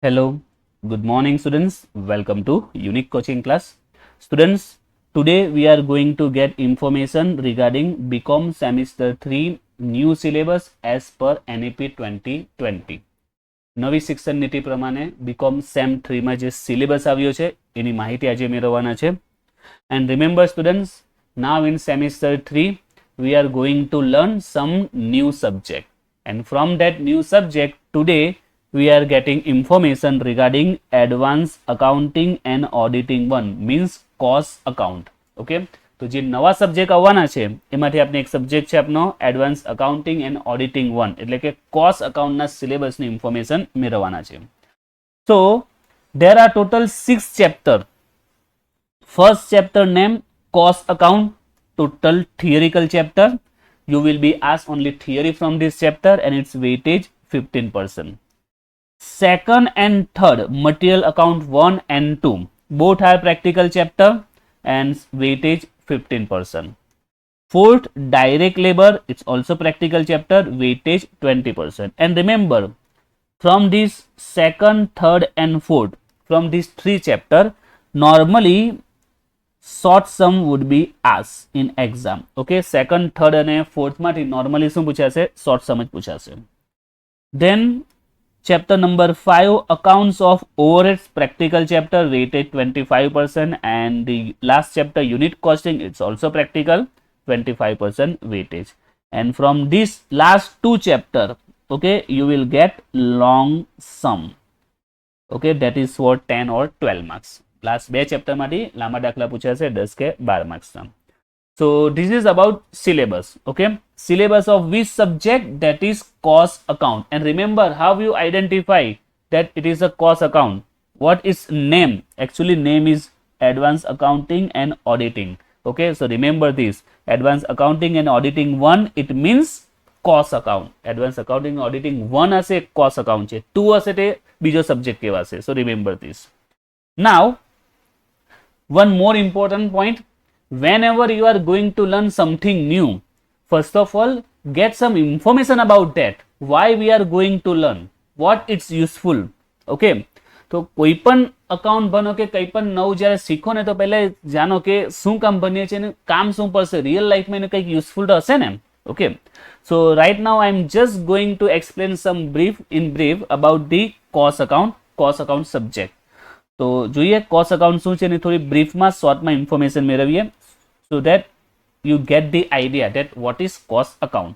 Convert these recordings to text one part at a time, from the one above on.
Hello, good morning students. Welcome to Unique Coaching class. Students, today we are going to get information regarding BCom semester 3 new syllabus as per NEP 2020. નવી શિક્ષણ નીતિ પ્રમાણે BCom sem 3 માં જે syllabus આવ્યો છે એની માહિતી આજે મેળવવાના છે. And remember students, now in semester 3 we are going to learn some new subject, and from that new subject today we are getting information regarding advanced accounting and auditing 1 means cost account. Okay, તો જે નવા subject આવવાના છે એમાંથી આપણે એક subject છે આપનો એડવાન્સ અકાઉન્ટિંગ એન્ડ ઓડિટિંગ 1 એટલે કે કોસ્ટ અકાઉન્ટના સિલેબસની ઇન્ફોર્મેશન મેળવવાના છે. So there are total 6 chapter. First chapter name cost account, total theoretical chapter. You will be asked only theory from this chapter and its weightage 15%. Second and third material account 1 and 2 both are practical chapter and weightage 15%. Fourth direct labor, it's also practical chapter, weightage 20%. And remember, from this second, third and fourth, from these 3 chapter, normally short sum would be asked in exam. Okay, second, third and fourth માંથી normally શું પૂછાશે? short sum જ પૂછાશે. Then chapter number 5 accounts of overheads, practical chapter, weighted 25%, and the last chapter unit costing, it's also practical, 25% weightage. And from this last 2 chapter, okay, you will get long sum. Okay, that is for 10 or 12 marks. Last 2 chapter માંથી લાંબા દાખલા પૂછાશે 10 કે 12 marks ના. So this is about syllabus. Okay, syllabus of which subject? That is cost account. And remember how you identify that it is a cost account. What is name? Actually name is advanced accounting and auditing. Okay, so remember this, advanced accounting and auditing 1, it means cost account. Advanced accounting and auditing 1 હશે cost account છે, 2 હશે તે બીજો subject કહેવાશે. So remember this. Now one more important point, whenever you are going to learn something new, first of all get some information about that, why we are going to learn, what it's useful. Okay, તો કોઈ પણ account બનો કે કંઈ પણ નવું જ્યારે શીખો ને તો પહેલા જાણો કે શું કામ ભણીએ છીએ ને કામ શું પડશે, રિયલ લાઈફમાં એને કંઈક યુઝફુલ તો હશે ને. Okay, so right now I am just going to explain some brief about the cost account subject. તો જોઈએ કોસ્ટ અકાઉન્ટ શું છે ને થોડી બ્રીફમાં શોર્ટમાં ઇન્ફોર્મેશન મેળવીએ, so that you get the idea that what is cost account.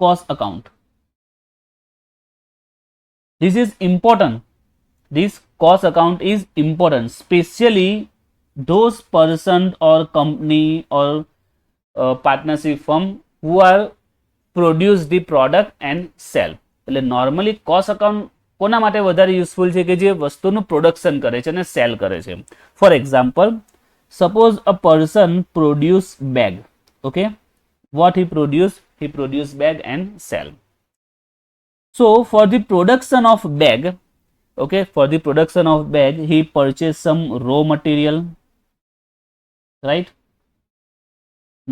Cost account, this is important. This cost account is important, especially those person or company or partnership firm who are produce the product and sell. એટલે normally cost account કોના માટે વધારે useful છે કે જે વસ્તુનું production કરે છે અને સેલ કરે છે. For example, suppose a person produce bag. Okay, what he produce bag and sell. So for the production of bag, okay, for the production of bag he purchase some raw material, right?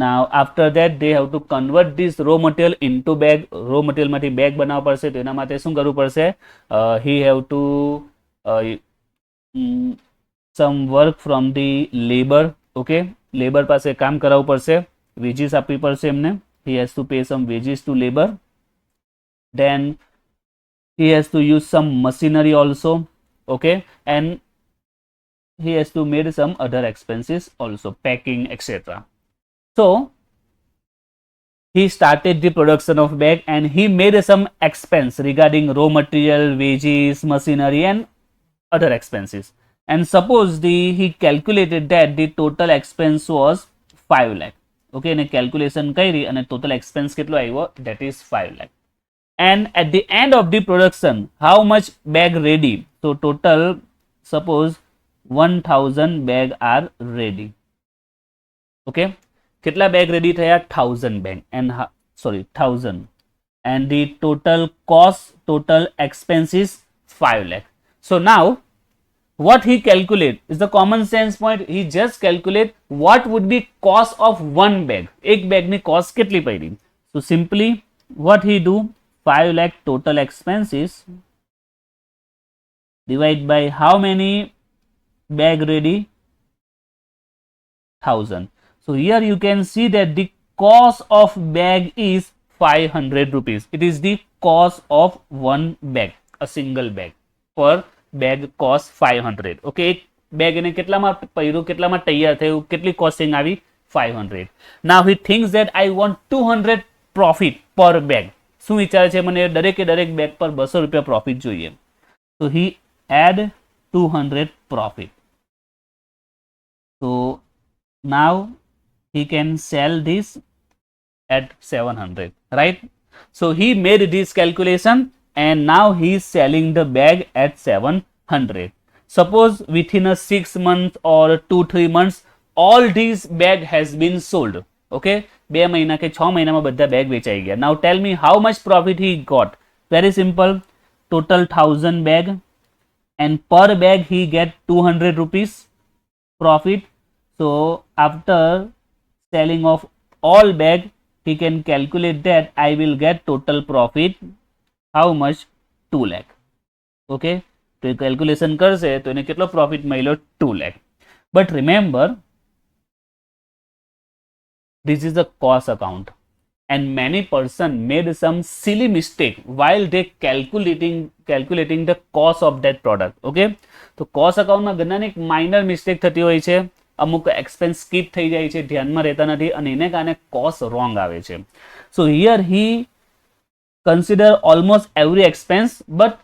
Now after that they have to convert this raw material into bag. Raw material માંથી bag બનાવવા પડશે તો એના માટે શું કરવું પડશે? He have to some work from the labor. Okay, labor પાસે કામ કરાવવું પડશે, wages આપવી પડશે એમને. He has to pay some wages to labor. Then he has to use some machinery also. Okay, and he has to made some other expenses also, packing, etc. So he started the production of bag and he made some expense regarding raw material, wages, machinery and other expenses. And suppose he calculated that the total expense was 5 lakh. Okay, and calculation કરી અને total expense કેટલો આવ્યો? That is 5 lakh. And at the end of the production, how much bag ready? So total, suppose 1000 bag are ready. Okay, કેટલા bag ready થયા? 1000 bag. And 1000. And the total cost, total expense is 5 lakh. So now what he calculate is the common sense point. He just calculate what would be cost of one bag. એક bag ની cost કેટલી પડી? So simply what he do, 5 lakh total expenses divide by how many bag ready? 1000. So here you can see that the cost of bag is 500 rupees. It is the cost of one bag, a single bag. Per bag cost 500. Okay, એક bag એને કેટલામાં પહેર્યું, કેટલામાં તૈયાર થયું, કેટલી costing આવી? 500. Now he thinks that I want 200 profit per bag. શું વિચારે છે? મને દરેકે દરેક બેગ પર 200 રૂપિયા પ્રોફિટ જોઈએ. So he add 200 profit. So now he can sell this at 700, right? So he made this calculation and now he is selling the bag at 700. Suppose within a 6 months or 2-3 months all these bag has been sold. Okay, 2 મહિના કે 6 મહિનામાં બધા bag વેચાઈ ગયા. Now tell me how much profit he got. Very simple, total 1000 bag and per bag he get 200 rupees profit. So after selling of all bag he can calculate that I will get total profit how much? 2 lakh. Okay, તો calculation કરશે તો એને કેટલો profit મળ્યો? 2 lakh. But remember, this is a cost account and many person made some silly mistake while they calculating the cost of that product. Okay, તો cost account માં ઘણાને એક minor mistake થતી હોય છે, અમુક એક્સપેન્સ સ્કીપ થઈ જાય છે, ધ્યાનમાં રહેતા નથી અને એને કારણે કોસ્ટ રોંગ આવે છે. સો here he consider almost every expense but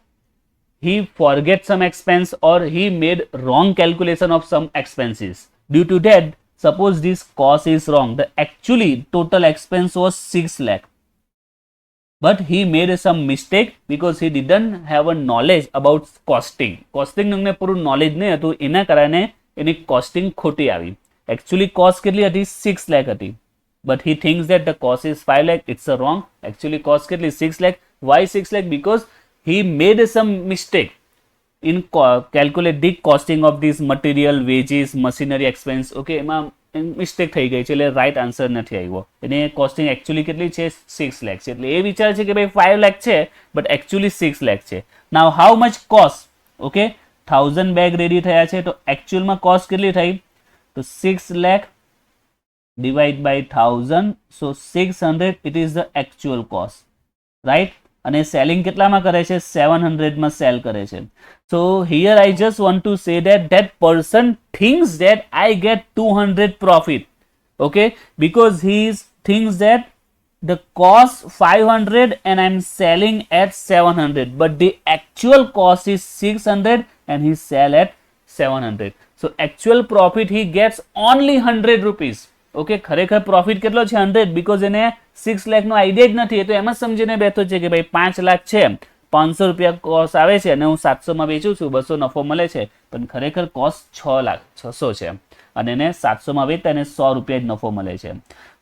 he forget some expense or he made wrong calculation of some expenses. Due to that, suppose this cost is wrong, the actually total expense was 6 lakh but he made some mistake because he didn't have a knowledge about costing. Costing ને પૂરું knowledge નહીં હતું, એના કારણે એની costing ખોટી આવી. Actually cost કેટલી હતી? 6 લાખ હતી. But he thinks that the cost is 5 lakh. It's a wrong. Actually cost કેટલી? 6 lakh. Why 6 lakh? Because he made some mistake in calculate the costing of this material, wages, machinery expense. Okay, એમાં mistake થઈ ગઈ છે એટલે right answer નથી આવ્યો. એને costing actually કેટલી છે? 6 લાખ છે. એટલે એ વિચારે છે કે ભાઈ 5 લાખ છે બટ એકચ્યુઅલી 6 લાખ છે. Now how much cost? Okay, 1000 bag ready થયા છે તો એકચ્યુઅલમાં કોસ્ટ કેટલી થઈ? તો 6 lakh divide by 1000, so 600 it is the actual cost, right? અને સેલિંગ કેટલામાં કરે છે? 700 માં સેલ કરે છે. So here I just want to say that that person thinks that I get 200 profit, okay, because he thinks that the cost 500 and I'm selling at 700 but the actual cost is 600 and he sell at 700. So actual profit he gets only 100 rupees. Okay, ખરેખર profit કેટલો છે? 100, because એને 6 લાખ નો idea જ નથી. એ તો એમ જ સમજીને બેઠો છે કે ભાઈ 5 લાખ છે, 500 રૂપિયા કોસ્ટ આવે છે અને હું 700 માં વેચું છું, 200 નફો મળે છે, પણ ખરેખર કોસ્ટ 600 છે અને એને 700 માં વેચતા એને 100 રૂપિયા જ નફો મળે છે.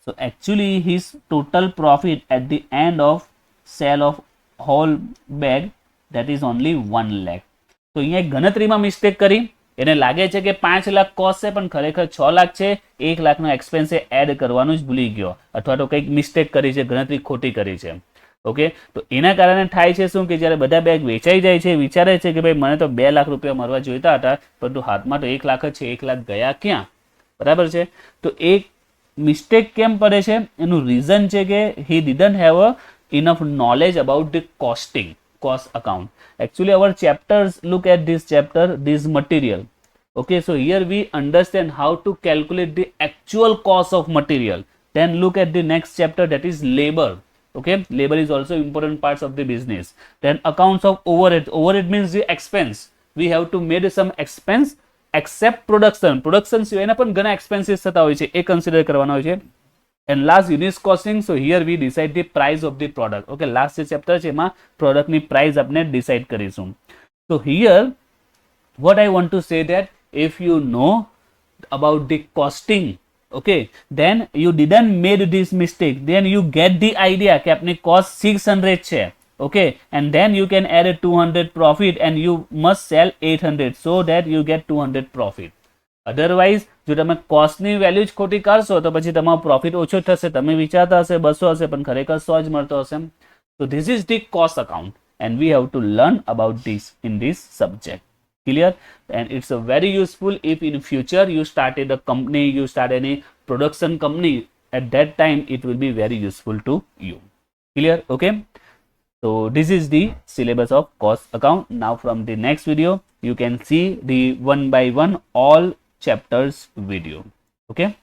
So actually his total profit at the end of sale of whole bag that is only 1 lakh. તો અહીંયા ગણતરીમાં મિસ્ટેક કરી. એને લાગે છે કે 5 લાખ કોસ્ટ છે પણ ખરેખર 6 લાખ છે. 1 લાખનો એક્સપેન્સ એડ કરવાનું જ ભૂલી ગયો અથવા તો કંઈક મિસ્ટેક કરી છે, ગણતરી ખોટી કરી છે. ઓકે, તો એના કારણે થાય છે શું કે જ્યારે બધા બેગ વેચાઈ જાય છે વિચારે છે કે ભાઈ મને તો 2 લાખ રૂપિયા મળવા જોઈતા હતા પરંતુ હાથમાં તો 1 લાખ જ છે, 1 લાખ ગયા ક્યાં? બરાબર છે. તો એક મિસ્ટેક કેમ પડે છે? એનું રીઝન છે કે he didn't have enough knowledge about the costing, cost account. Actually our chapters, look at this chapter, this material. Okay, so here we understand how to calculate the actual cost of material. Then look at the next chapter, that is labor. Okay, labor is also important parts of the business. Then accounts of overhead. Overhead means the expense. We have to make some expense except production સિવાયના પણ ઘણા expenses થતા હોય છે, એ consider કરવાના હોય છે. And last unit costing, so here we decide the price of the product. Okay, last જે ચેપ્ટર છે એમાં પ્રોડક્ટની પ્રાઇસ આપણે ડિસાઇડ કરીશું. So here what I want to say that if you know about the costing, okay, then you didn't made this mistake, then you get the idea કે આપની cost 600 છે. Okay, and then you can add a 200 profit and you must sell 800 so that you get 200 profit. Otherwise જો તમે કોસ્ટની value જ ખોટી કરશો તો પછી તમારો પ્રોફિટ ઓછો થશે. તમે વિચારતા હશે 200 હશે પણ ખરેખર 100 જ મળતો હશે. So this is the cost account and we have to learn about this in this subject. Clear? And it's a very useful if in future you started a company, you start any production company, at that time it will be very useful to you. Clear? Okay. So this is the syllabus of cost account. Now from the next video you can see the one by one all chapters video. Okay.